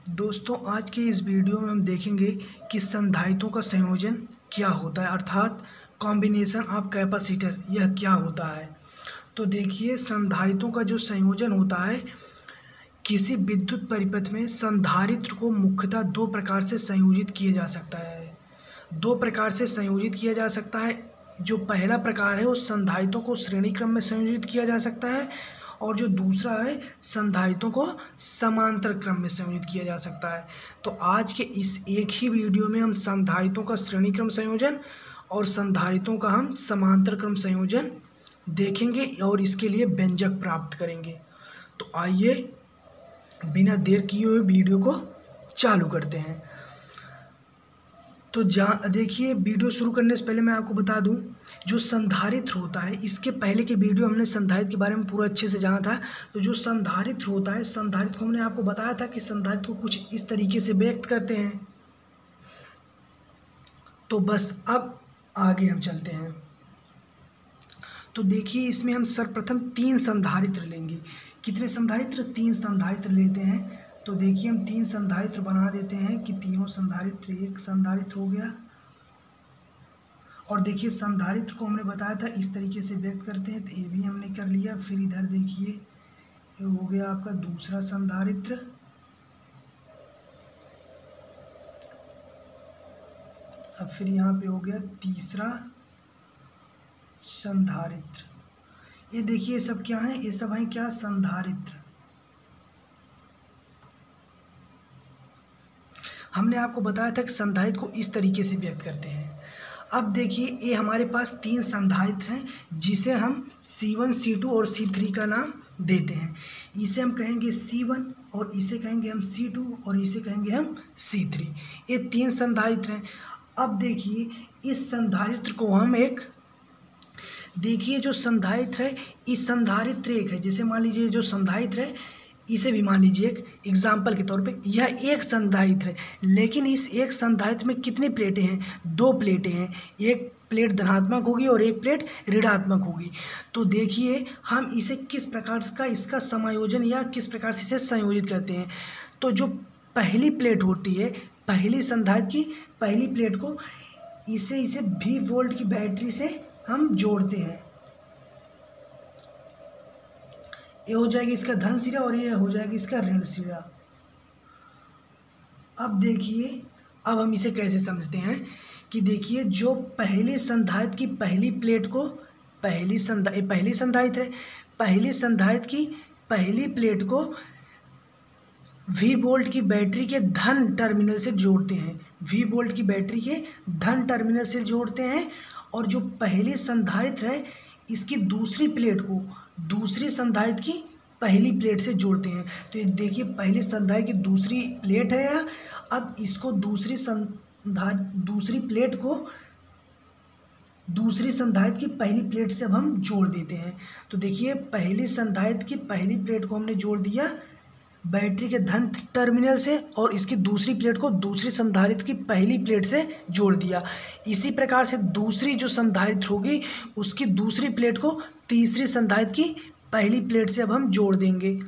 दोस्तों, आज के इस वीडियो में हम देखेंगे कि संधारित्रों का संयोजन क्या होता है, अर्थात कॉम्बिनेशन ऑफ कैपेसिटर यह क्या होता है। तो देखिए, संधारित्रों का जो संयोजन होता है, किसी विद्युत परिपथ में संधारित्र को मुख्यतः दो प्रकार से संयोजित किया जा सकता है। दो प्रकार से संयोजित किया जा सकता है। जो पहला प्रकार है, उस संधारित्रों को श्रेणी क्रम में संयोजित किया जा सकता है, और जो दूसरा है, संधारित्रों को समांतर क्रम में संयोजित किया जा सकता है। तो आज के इस एक ही वीडियो में हम संधारित्रों का श्रेणी क्रम संयोजन और संधारित्रों का हम समांतर क्रम संयोजन देखेंगे और इसके लिए व्यंजक प्राप्त करेंगे। तो आइए बिना देर किए हुए वीडियो को चालू करते हैं। तो देखिए, वीडियो शुरू करने से पहले मैं आपको बता दूं, जो संधारित्र होता है, इसके पहले के वीडियो हमने संधारित्र के बारे में पूरा अच्छे से जाना था। तो जो संधारित्र होता है, संधारित्र को हमने आपको बताया था कि संधारित्र को कुछ इस तरीके से व्यक्त करते हैं। तो बस अब आगे हम चलते हैं। तो देखिए, इसमें हम सर्वप्रथम 3 संधारित्र लेंगे। कितने संधारित्र? 3 संधारित्र लेते हैं। तो देखिए, हम 3 संधारित्र बना देते हैं कि तीनों संधारित्र एक संधारित्र हो गया। और देखिए, संधारित्र को हमने बताया था इस तरीके से व्यक्त करते हैं, तो ये भी हमने कर लिया। फिर इधर देखिए, ये हो गया आपका दूसरा संधारित्र। अब फिर यहाँ पे हो गया तीसरा संधारित्र। ये देखिए, सब क्या है? ये सब हैं क्या? संधारित्र। हमने आपको बताया था कि संधारित्र को इस तरीके से व्यक्त करते हैं। अब देखिए, ये हमारे पास 3 संधारित्र हैं, जिसे हम C1, C2 और C3 का नाम देते हैं। इसे हम कहेंगे C1, और इसे कहेंगे हम C2, और इसे कहेंगे हम C3। ये 3 संधारित्र हैं। अब देखिए, इस संधारित्र को हम देखिए, जो संधारित्र है, इस संधारित्र एक है। जैसे मान लीजिए, जो संधारित्र है, इसे भी मान लीजिए एक एग्जाम्पल के तौर पे, यह एक संधारित्र है। लेकिन इस एक संधारित्र में कितनी प्लेटें हैं? 2 प्लेटें हैं। एक प्लेट धनात्मक होगी और एक प्लेट ऋणात्मक होगी। तो देखिए, हम इसे किस प्रकार का इसका समायोजन या किस प्रकार से इसे संयोजित करते हैं। तो जो पहली प्लेट होती है, पहली संधारित्र की पहली प्लेट को इसे V वोल्ट की बैटरी से हम जोड़ते हैं। ये हो जाएगी इसका धन सिरा और ये हो जाएगी इसका ऋण सिरा। अब देखिए, अब हम इसे कैसे समझते हैं कि देखिए, जो पहले संधारित्र की पहली प्लेट को पहली संधारित्र है, पहली संधारित्र की पहली प्लेट को V वोल्ट की बैटरी के धन टर्मिनल से जोड़ते हैं। V वोल्ट की बैटरी के धन टर्मिनल से जोड़ते हैं। और जो पहली संधारित्र है, इसकी दूसरी प्लेट को दूसरी संधारित्र की पहली प्लेट से जोड़ते हैं। तो ये देखिए, पहली संधारित्र की दूसरी प्लेट है यह। अब इसको दूसरी प्लेट को दूसरी संधारित्र की पहली प्लेट से अब हम जोड़ देते हैं। तो देखिए, पहली संधारित्र की पहली प्लेट को हमने जोड़ दिया बैटरी के धन टर्मिनल से, और इसकी दूसरी प्लेट को दूसरी संधारित्र की पहली प्लेट से जोड़ दिया। इसी प्रकार से दूसरी जो संधारित्र होगी, उसकी दूसरी प्लेट को तीसरी संधारित्र की पहली प्लेट से अब हम जोड़ देंगे।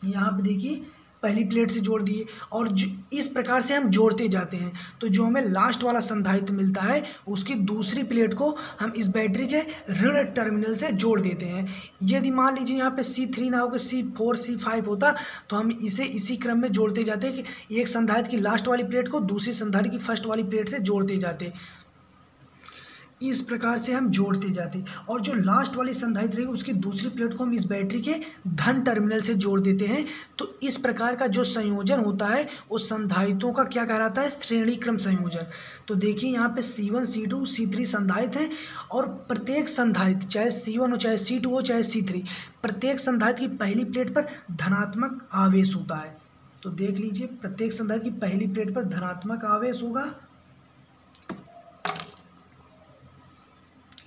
यहाँ पे देखिए, पहली प्लेट से जोड़ दिए, और इस प्रकार से हम जोड़ते जाते हैं। तो जो हमें लास्ट वाला संधारित्र मिलता है, उसकी दूसरी प्लेट को हम इस बैटरी के ऋण टर्मिनल से जोड़ देते हैं। यदि मान लीजिए यहाँ पे C3 ना होकर C4, C5 होता, तो हम इसे इसी क्रम में जोड़ते जाते हैं कि एक संधारित्र की लास्ट वाली प्लेट को दूसरी संधारित्र की फर्स्ट वाली प्लेट से जोड़ते जाते। इस प्रकार से हम जोड़ते जाते, और जो लास्ट वाली संधारित्र रहेगी, उसकी दूसरी प्लेट को हम इस बैटरी के धन टर्मिनल से जोड़ देते हैं। तो इस प्रकार का जो संयोजन होता है, उस संधारित्रों का क्या कहलाता है? श्रेणी क्रम संयोजन। तो देखिए, यहाँ पे C1, C2, C3 संधारित्र हैं, और प्रत्येक संधारित्र, चाहे C1 हो, चाहे C2 हो, चाहे C3, प्रत्येक संधारित्र की पहली प्लेट पर धनात्मक आवेश होता है। तो देख लीजिए, प्रत्येक संधारित्र की पहली प्लेट पर धनात्मक आवेश होगा।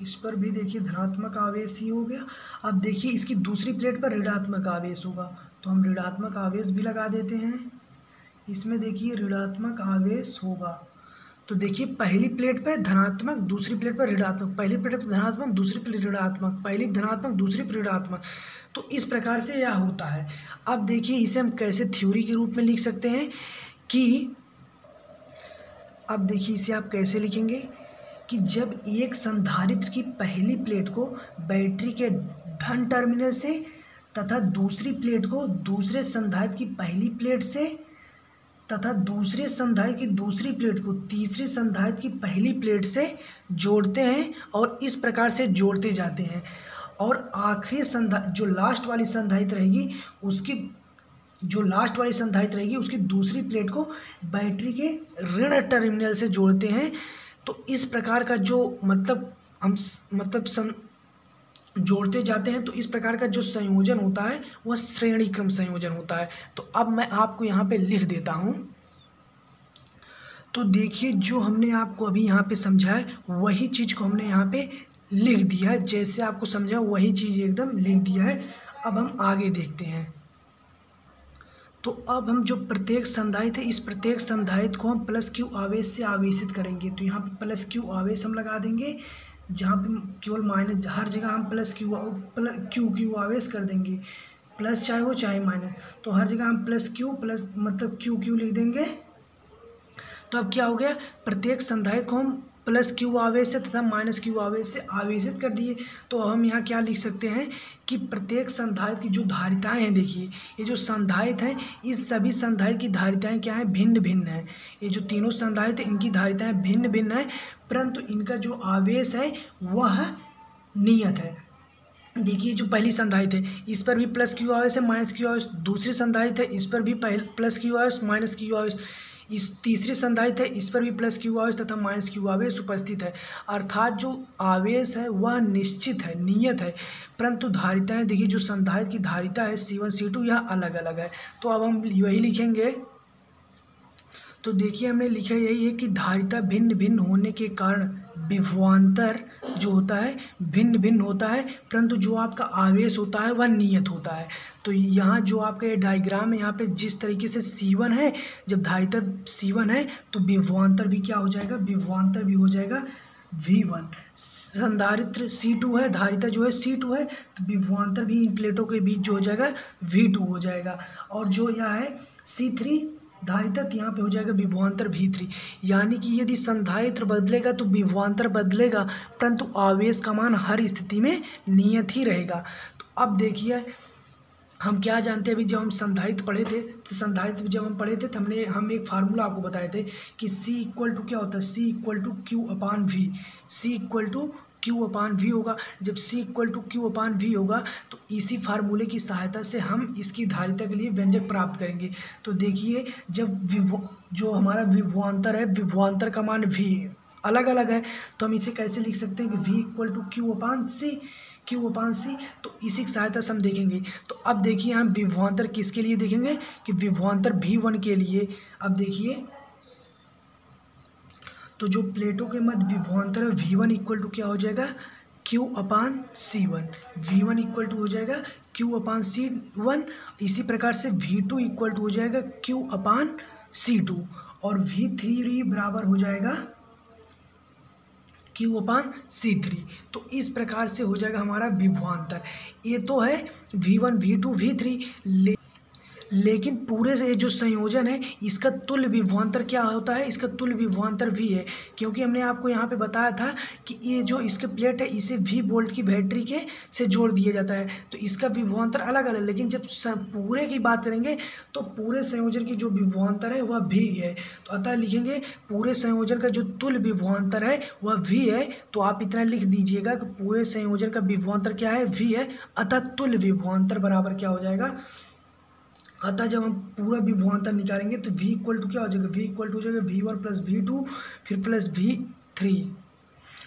इस पर भी देखिए, धनात्मक आवेश ही हो गया। अब देखिए, इसकी दूसरी प्लेट पर ऋणात्मक आवेश होगा, तो हम ऋणात्मक आवेश भी लगा देते हैं। इसमें देखिए, ऋणात्मक आवेश होगा। तो देखिए, पहली प्लेट पर धनात्मक, दूसरी प्लेट पर ऋणात्मक, पहली प्लेट पर धनात्मक, दूसरी प्लेट ऋणात्मक, पहली धनात्मक, दूसरी पर ऋणात्मक। तो इस प्रकार से यह होता है। अब देखिए इसे हम कैसे थ्योरी के रूप में लिख सकते हैं कि, अब देखिए इसे आप कैसे लिखेंगे कि जब एक संधारित्र की पहली प्लेट को बैटरी के धन टर्मिनल से तथा दूसरी प्लेट को दूसरे संधारित्र की पहली प्लेट से तथा दूसरे संधारित्र की दूसरी प्लेट को तीसरे संधारित्र की पहली प्लेट से जोड़ते हैं और इस प्रकार से जोड़ते जाते हैं, और आखिरी जो लास्ट वाली संधारित्र रहेगी उसकी दूसरी प्लेट को बैटरी के ऋण टर्मिनल से जोड़ते हैं। तो इस प्रकार का जो जोड़ते जाते हैं, तो इस प्रकार का जो संयोजन होता है वह श्रेणी क्रम संयोजन होता है। तो अब मैं आपको यहाँ पे लिख देता हूँ। तो देखिए जो हमने आपको अभी यहाँ पे समझाया वही चीज़ को हमने यहाँ पे लिख दिया है, जैसे आपको समझा वही चीज़ एकदम लिख दिया है। अब हम आगे देखते हैं। तो अब हम जो प्रत्येक संधारित्र है, इस प्रत्येक संधारित्र को हम प्लस क्यू आवेश से आवेशित करेंगे। तो यहाँ पे प्लस क्यू आवेश हम लगा देंगे, जहाँ पे केवल माइनस, हर जगह हम प्लस क्यू आवेश कर देंगे, प्लस चाहे हो चाहे माइनस, तो हर जगह हम प्लस क्यू लिख देंगे। तो अब क्या हो गया, प्रत्येक संधारित्र को हम प्लस क्यू आवेश से तथा माइनस क्यू आवेश से आवेशित कर दिए। तो हम यहाँ क्या लिख सकते हैं कि प्रत्येक संधारित्र की जो धारिताएं हैं, देखिए ये जो संधारित्र हैं, इस सभी संधारित्र की धारिताएं क्या हैं, भिन्न भिन्न है। ये जो तीनों संधारित्र हैं इनकी धारिताएं भिन्न भिन्न है, परंतु इनका जो आवेश है वह नियत है। देखिए जो पहली संधारित्र है इस पर भी प्लस क्यू आवेश है माइनस क्यू आवेश, दूसरी संधारित्र है इस पर भी प्लस क्यू आवेश माइनस क्यू आवेश, इस तीसरी संधारित्र है इस पर भी प्लस क्यू आवेश तथा माइनस क्यू आवेश उपस्थित है। अर्थात जो आवेश है वह निश्चित है, नियत है, परंतु धारिताएं देखिए जो संधारित्र की धारिता है C1 C2 यह अलग अलग है। तो अब हम वही लिखेंगे। तो देखिए हमने लिखा यही है कि धारिता भिन्न भिन्न होने के कारण विभवांतर जो होता है भिन्न भिन्न होता है, परंतु जो आपका आवेश होता है वह नियत होता है। तो यहाँ जो आपका ये डायग्राम है, यहाँ पे जिस तरीके से C1 है, जब धारिता C1 है तो विभवांतर भी क्या हो जाएगा, विभवांतर भी हो जाएगा V1। संधारित्र C2 है, धारिता जो है C2 है, तो विभवांतर भी इन प्लेटों के बीच जो हो जाएगा V2 हो जाएगा। और जो यह है C3 धारिता, यहाँ पे हो जाएगा विभवांतर V3। यानी कि यदि संधारित्र बदलेगा तो विभवांतर बदलेगा, परंतु आवेश का मान हर स्थिति में नियत ही रहेगा। तो अब देखिए हम क्या जानते हैं, अभी जब हम संधारित्र पढ़े थे, तो संधारित्र जब हम पढ़े थे तो हम एक फार्मूला आपको बताए थे कि C इक्वल टू क्या होता है, C equal to Q upon V, C equal to Q upon V होगा। जब C equal to Q upon V होगा तो इसी फार्मूले की सहायता से हम इसकी धारिता के लिए व्यंजक प्राप्त करेंगे। तो देखिए जब जो हमारा विभवांतर है, विभवांतर का मान V अलग अलग है, तो हम इसे कैसे लिख सकते हैं कि V इक्वल टू क्यू अपान सी। तो इसी की सहायता से हम देखेंगे। तो अब देखिए हम विभवांतर किसके लिए देखेंगे कि विभवांतर V1 के लिए। अब देखिए तो जो प्लेटों के मध्य विभवांतर है V1 इक्वल टू क्या हो जाएगा, Q upon C1। V1 equal to हो जाएगा Q अपान C1। इसी प्रकार से V2 इक्वल टू हो जाएगा Q अपान C2 और V3 बराबर हो जाएगा Q अपान C3। तो इस प्रकार से हो जाएगा हमारा विभवांतर। ये तो है V1 V2 V3, लेकिन पूरे से जो संयोजन है इसका तुल्य विभवांतर क्या होता है, इसका तुल्य विभवांतर V है, क्योंकि हमने आपको यहाँ पे बताया था कि ये जो इसके प्लेट है इसे V वोल्ट की बैटरी के से जोड़ दिया जाता है, तो इसका विभवांतर अलग अलग। लेकिन जब पूरे की बात करेंगे तो पूरे संयोजन की जो विभवांतर है वह V है। तो अतः लिखेंगे पूरे संयोजन का जो तुल्य विभवांतर है वह V है। तो आप इतना लिख दीजिएगा कि पूरे संयोजन का विभवांतर क्या है, V है, अतः तुल्य विभवांतर बराबर क्या हो जाएगा। अतः जब हम पूरा विभवांतर निकालेंगे तो V इक्वल टू क्या हो जाएगा, V इक्वल टू हो जाएगा V1 प्लस V2 फिर प्लस V3।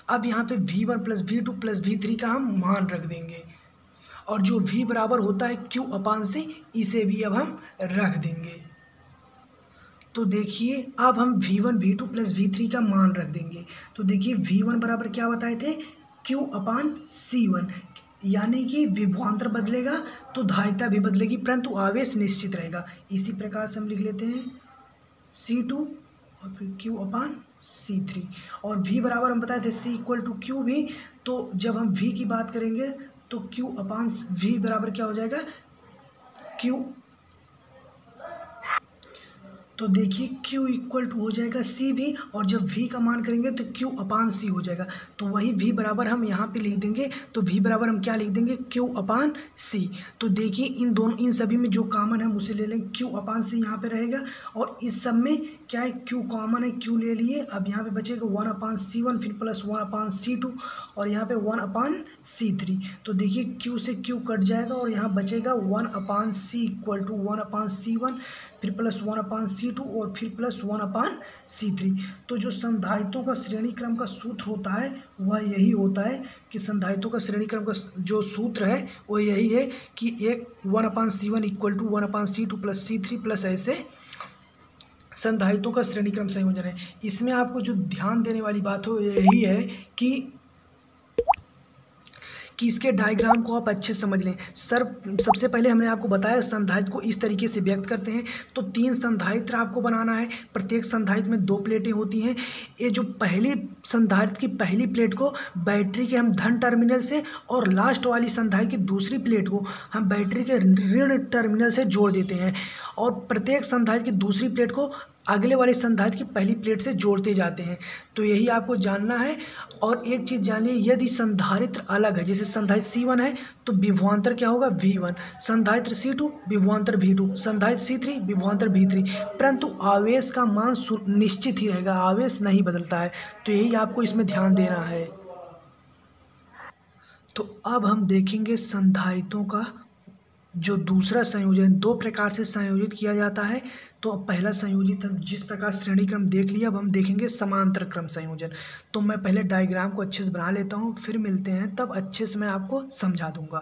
अब यहाँ पे V1 plus V2 plus V3 का हम मान रख देंगे, और जो V बराबर होता है Q अपान से, इसे भी अब हम रख देंगे। तो देखिए अब हम V1 V2 प्लस V3 का मान रख देंगे। तो देखिए V1 बराबर क्या बताए थे, Q अपान C1, यानी कि विभवांतर बदलेगा तो धारिता भी बदलेगी, परंतु आवेश निश्चित रहेगा। इसी प्रकार से हम लिख लेते हैं C2 और फिर Q अपान C3। और V बराबर हम बताए थे C इक्वल टू क्यू भी। तो जब हम V की बात करेंगे तो Q अपान V बराबर क्या हो जाएगा, Q, तो देखिए Q इक्वल टू हो जाएगा C भी, और जब V का मान करेंगे तो Q अपान C हो जाएगा। तो वही V बराबर हम यहाँ पे लिख देंगे, तो V बराबर हम क्या लिख देंगे, Q अपान C। तो देखिए इन सभी में जो कॉमन है हम उसे ले लेंगे, Q अपान C यहाँ पे रहेगा, और इस सब में क्या है, Q कॉमन है, Q ले लिए। अब यहाँ पे बचेगा 1/C1, फिर प्लस 1/C2, और यहाँ पे 1/C3। तो देखिए Q से Q कट जाएगा और यहाँ बचेगा 1/C इक्वल टू 1/C1, फिर प्लस 1/C2 और फिर प्लस 1/C3। तो जो संधारित्रों का श्रेणी क्रम का सूत्र होता है वह यही होता है कि संधारित्रों का श्रेणी क्रम का जो सूत्र है वो यही है कि एक 1/C1 equal to 1/C2 plus C3 plus ऐसे संधारित्रों का श्रेणी क्रम संयोजन है। इसमें आपको जो ध्यान देने वाली बात हो यही है कि इसके डायग्राम को आप अच्छे से समझ लें। सर सबसे पहले हमने आपको बताया संधारित्र को इस तरीके से व्यक्त करते हैं। तो 3 संधारित्र आपको बनाना है, प्रत्येक संधारित्र में 2 प्लेटें होती हैं। ये जो पहली संधारित्र की पहली प्लेट को बैटरी के हम धन टर्मिनल से, और लास्ट वाली संधारित्र की दूसरी प्लेट को हम बैटरी के ऋण टर्मिनल से जोड़ देते हैं, और प्रत्येक संधारित्र की दूसरी प्लेट को अगले वाले संधारित्र की पहली प्लेट से जोड़ते जाते हैं। तो यही आपको जानना है। और एक चीज़ जानिए, यदि संधारित्र अलग है, जैसे संधारित्र C1 है तो विभवांतर क्या होगा, V1, संधारित्र C2 विभवांतर V2, संधारित्र C3 विभवांतर V3, परंतु आवेश का मान निश्चित ही रहेगा, आवेश नहीं बदलता है। तो यही आपको इसमें ध्यान देना है। तो अब हम देखेंगे संधारित्रों का जो दूसरा संयोजन 2 प्रकार से संयोजित किया जाता है। तो अब पहला संयोजित जिस प्रकार श्रेणी क्रम देख लिया, अब हम देखेंगे समांतर क्रम संयोजन। तो मैं पहले डायग्राम को अच्छे से बना लेता हूँ, फिर मिलते हैं, तब अच्छे से मैं आपको समझा दूंगा।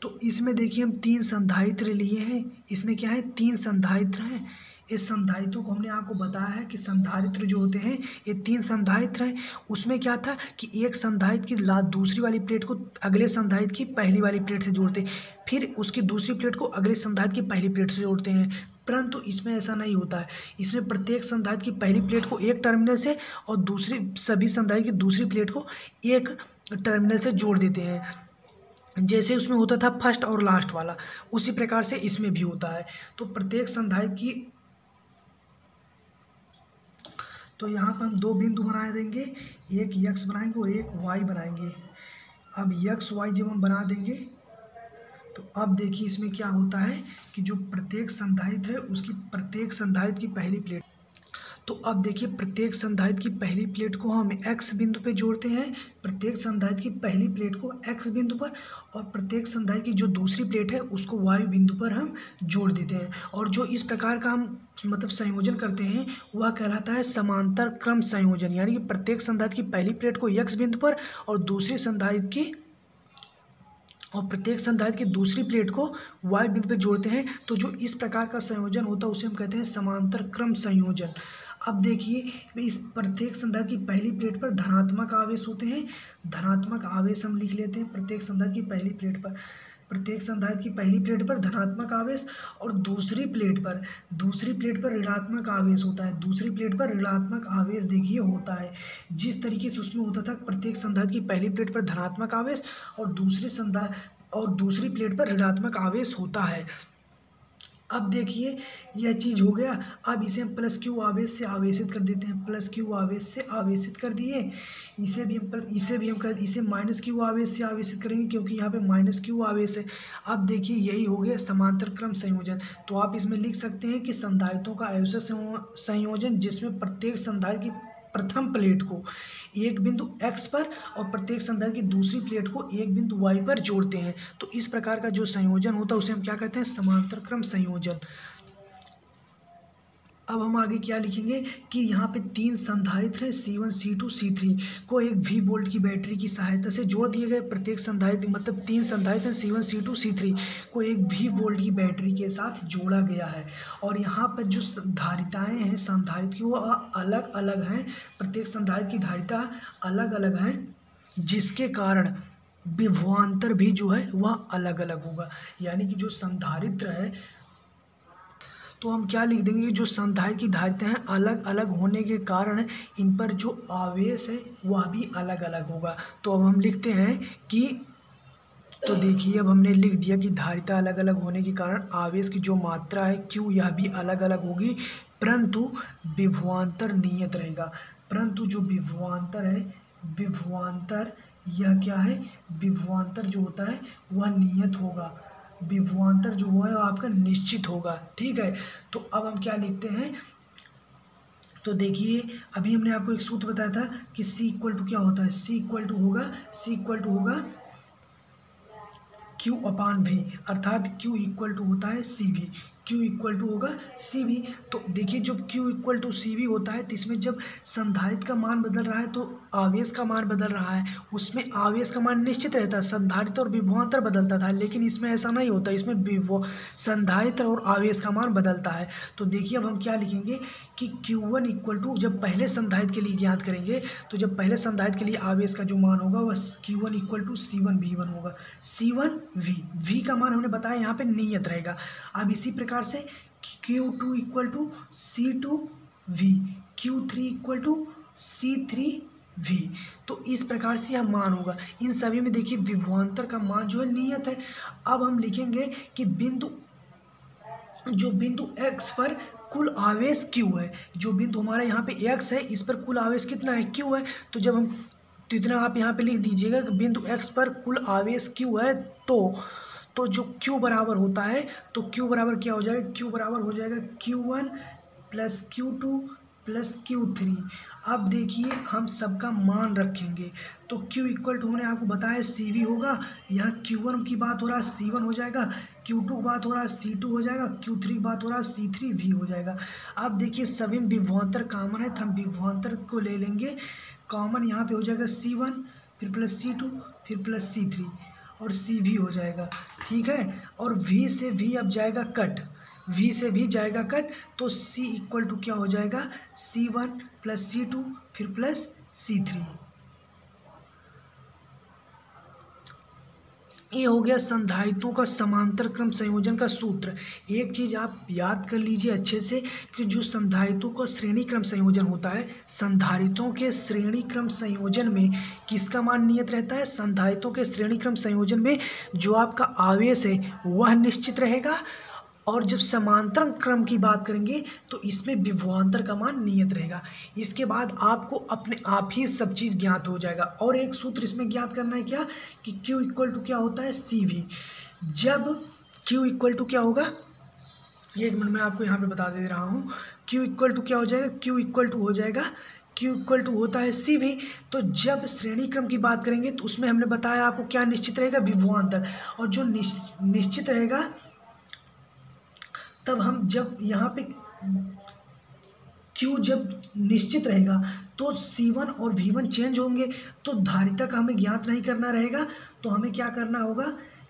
तो इसमें देखिए हम 3 संधारित्र लिए हैं। इसमें क्या है, 3 संधारित्र हैं। इस संधारित्रों को हमने आपको बताया है कि संधारित्र जो होते हैं ये 3 संधारित्र हैं। उसमें क्या था कि एक संधारित्र की दूसरी वाली प्लेट को अगले संधारित्र की पहली वाली प्लेट से जोड़ते, फिर उसकी दूसरी प्लेट को अगले संधारित्र की पहली प्लेट से जोड़ते हैं। परंतु इसमें ऐसा नहीं होता है। इसमें प्रत्येक संधारित्र की पहली प्लेट को एक टर्मिनल से और दूसरी सभी संधारित्र की दूसरी प्लेट को एक टर्मिनल से जोड़ देते हैं। जैसे उसमें होता था फर्स्ट और लास्ट वाला, उसी प्रकार से इसमें भी होता है। तो प्रत्येक संधारित्र की, तो यहाँ पर हम 2 बिंदु बना देंगे, एक x बनाएंगे और एक y बनाएंगे। अब x y जब हम बना देंगे तो अब देखिए इसमें क्या होता है कि जो प्रत्येक संधारित्र है उसकी प्रत्येक संधारित्र की पहली प्लेट, तो अब देखिए प्रत्येक संधारित्र की पहली प्लेट को हम x बिंदु पे जोड़ते हैं, प्रत्येक संधारित्र की पहली प्लेट को x बिंदु पर, और प्रत्येक संधारित्र की जो दूसरी प्लेट है उसको y बिंदु पर हम जोड़ देते हैं। और जो इस प्रकार का हम मतलब संयोजन करते हैं वह कहलाता है समांतर क्रम संयोजन। यानी कि प्रत्येक संधारित्र की पहली प्लेट को x बिंदु पर और प्रत्येक संधारित्र की दूसरी प्लेट को y बिंदु पर जोड़ते हैं। तो जो इस प्रकार का संयोजन होता है उसे हम कहते हैं समांतर क्रम संयोजन। अब देखिए इस प्रत्येक संधारित्र की पहली प्लेट पर धनात्मक आवेश होते हैं, धनात्मक आवेश हम लिख लेते हैं प्रत्येक संधारित्र की पहली प्लेट पर, प्रत्येक संधारित्र की पहली प्लेट पर धनात्मक आवेश, और दूसरी प्लेट पर ऋणात्मक आवेश होता है। दूसरी प्लेट पर ऋणात्मक आवेश देखिए होता है, जिस तरीके से उसमें होता था प्रत्येक संधारित्र की पहली प्लेट पर धनात्मक आवेश और दूसरी प्लेट पर ऋणात्मक आवेश होता है। अब देखिए यह चीज़ हो गया। अब इसे हम प्लस क्यू आवेश से आवेशित कर देते हैं, प्लस क्यू आवेश से आवेशित कर दिए। इसे माइनस क्यू आवेश से आवेशित करेंगे क्योंकि यहाँ पे माइनस क्यू आवेश है। अब देखिए यही हो गया समांतर क्रम संयोजन। तो आप इसमें लिख सकते हैं कि संधारित्रों का ऐसा संयोजन जिसमें प्रत्येक संधारित्र की प्रथम प्लेट को एक बिंदु x पर और प्रत्येक संधारित्र की दूसरी प्लेट को एक बिंदु y पर जोड़ते हैं। तो इस प्रकार का जो संयोजन होता है उसे हम क्या कहते हैं, समांतर क्रम संयोजन। अब हम आगे क्या लिखेंगे कि यहाँ पे 3 संधारित्र हैं C1, C2, C3 को एक V वोल्ट की बैटरी की सहायता से जोड़ दिए गए। प्रत्येक संधारित्र मतलब 3 संधारित्र हैं C1, C2, C3 को एक V वोल्ट की बैटरी के साथ जोड़ा गया है। और यहाँ पर जो धारिताएं हैं संधारित्र की वो अलग अलग हैं, प्रत्येक संधारित्र की धारिता अलग अलग हैं, जिसके कारण विभवांतर भी जो है वह अलग अलग होगा। यानी कि जो संधारित्र है तो हम क्या लिख देंगे कि जो संधारित्र की धारिताएं हैं अलग अलग होने के कारण इन पर जो आवेश है वह भी अलग अलग होगा। तो अब हम लिखते हैं कि, तो देखिए अब हमने लिख दिया कि धारिता अलग अलग होने के कारण आवेश की जो मात्रा है Q यह भी अलग अलग होगी, परंतु विभवांतर नियत रहेगा। परंतु जो विभवांतर है, विभवांतर यह क्या है, विभवांतर जो होता है वह नियत होगा, विभवांतर जो है वह आपका निश्चित होगा। ठीक है, तो अब हम क्या लिखते हैं, तो देखिए अभी हमने आपको एक सूत्र बताया था कि C इक्वल टू क्या होता है, C इक्वल टू होगा Q अपान V, अर्थात Q इक्वल टू होता है CV, Q इक्वल टू होगा CV। तो देखिए जब Q इक्वल टू CV होता है तो इसमें जब संधारित्र का मान बदल रहा है तो आवेश का मान बदल रहा है, उसमें आवेश का मान निश्चित रहता है, संधारित्र और विभवांतर बदलता था, लेकिन इसमें ऐसा नहीं होता, इसमें संधारित्र और आवेश का मान बदलता है। तो देखिए अब हम क्या लिखेंगे कि Q1 इक्वल टू, जब पहले संधारित्र के लिए ज्ञात करेंगे तो जब पहले संधारित्र के लिए आवेश का जो मान होगा वह Q1 इक्वल टू C1V1 होगा, C1V, V का मान हमने बताया यहाँ पे नियत रहेगा। अब इसी प्रकार से Q2 equal to C2V, Q3 equal to C3V, तो इस प्रकार से यह मान होगा। इन सभी में देखिए विभवांतर का मान जो है नियत है। अब हम लिखेंगे कि बिंदु x पर कुल आवेश Q है, जो बिंदु हमारा यहाँ पे x है इस पर कुल आवेश कितना है, Q है। तो जब हम, तो इतना आप यहाँ पे लिख दीजिएगा कि बिंदु x पर कुल आवेश Q है, तो जो Q बराबर होता है, तो Q बराबर क्या हो जाएगा, Q बराबर हो जाएगा Q1 plus Q2 plus Q3। अब देखिए हम सबका मान रखेंगे, तो Q इक्वल टू हमने आपको बताया CV होगा, यहाँ Q1 की बात हो रहा है C1 हो जाएगा, Q2 की बात हो रहा है C2 हो जाएगा, Q3 की बात हो रहा है C3V हो जाएगा। अब देखिए सभी में विभवांतर कॉमन है तो हम विभवांतर को ले लेंगे कॉमन, यहाँ पे हो जाएगा C1 फिर प्लस C2 फिर प्लस C3 और CV हो जाएगा। ठीक है, और V से V अब जाएगा कट, V से V जाएगा कट, तो C इक्वल टू क्या हो जाएगा, C1 प्लस C2 फिर प्लस C3। ये हो गया संधारित्रों का समांतर क्रम संयोजन का सूत्र। एक चीज़ आप याद कर लीजिए अच्छे से कि जो संधारित्रों का श्रेणी क्रम संयोजन होता है, संधारित्रों के श्रेणी क्रम संयोजन में किसका मान नियत रहता है, संधारित्रों के श्रेणी क्रम संयोजन में जो आपका आवेश है वह निश्चित रहेगा, और जब समांतर क्रम की बात करेंगे तो इसमें विभवांतर का मान नियत रहेगा। इसके बाद आपको अपने आप ही सब चीज़ ज्ञात हो जाएगा। और एक सूत्र इसमें ज्ञात करना है क्या, कि Q इक्वल टू क्या होता है, CV। जब Q इक्वल टू क्या होगा, एक मिनट में आपको यहाँ पे बता दे रहा हूँ, Q इक्वल टू क्या हो जाएगा, Q इक्वल टू हो जाएगा, Q इक्वल टू होता है CV। तो जब श्रेणी क्रम की बात करेंगे तो उसमें हमने बताया आपको क्या निश्चित रहेगा, विभवांतर, और जो निश्चित रहेगा तब हम जब यहाँ पे Q जब निश्चित रहेगा तो C1 और V1 चेंज होंगे, तो धारिता का हमें ज्ञात नहीं करना रहेगा, तो हमें क्या करना होगा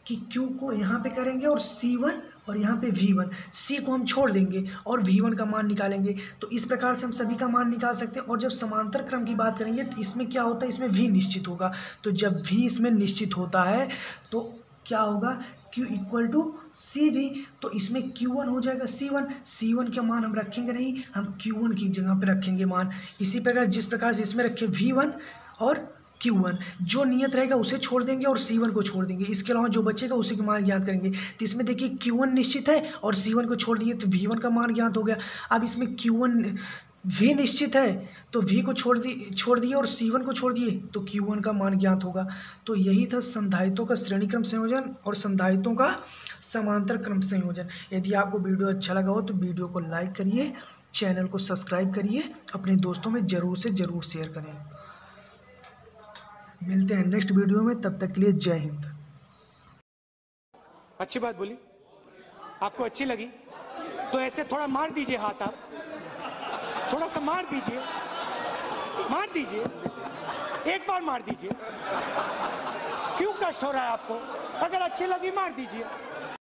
कि Q को यहाँ पे करेंगे और C1 और यहाँ पे V1, C को हम छोड़ देंगे और V1 का मान निकालेंगे। तो इस प्रकार से हम सभी का मान निकाल सकते हैं। और जब समांतर क्रम की बात करेंगे तो इसमें क्या होता है, इसमें V निश्चित होगा, तो जब V इसमें निश्चित होता है तो क्या होगा, Q इक्वल टू CV, तो इसमें Q1 हो जाएगा C1 का मान हम रखेंगे नहीं, हम Q1 की जगह पे रखेंगे मान। इसी प्रकार जिस प्रकार से इसमें रखे V1 और Q1, जो नियत रहेगा उसे छोड़ देंगे और C1 को छोड़ देंगे, इसके अलावा जो बचेगा उसी का मान ज्ञात करेंगे। तो इसमें देखिए Q1 निश्चित है और C1 को छोड़ दिए तो V1 का मान ज्ञात हो गया। अब इसमें V निश्चित है तो V को छोड़ दिए और C1 को छोड़ दिए तो Q1 का मान ज्ञात होगा। तो यही था संधारित्रों का श्रेणी क्रम संयोजन और संधारित्रों का समांतर क्रम संयोजन। यदि आपको वीडियो अच्छा लगा हो तो वीडियो को लाइक करिए, चैनल को सब्सक्राइब करिए, अपने दोस्तों में ज़रूर से ज़रूर शेयर करें। मिलते हैं नेक्स्ट वीडियो में, तब तक के लिए जय हिंद। अच्छी बात बोली, आपको अच्छी लगी तो ऐसे थोड़ा मार दीजिए हाथ, आप थोड़ा सा मार दीजिए, एक बार मार दीजिए। क्यों कष्ट हो रहा है आपको, अगर अच्छी लगी मार दीजिए।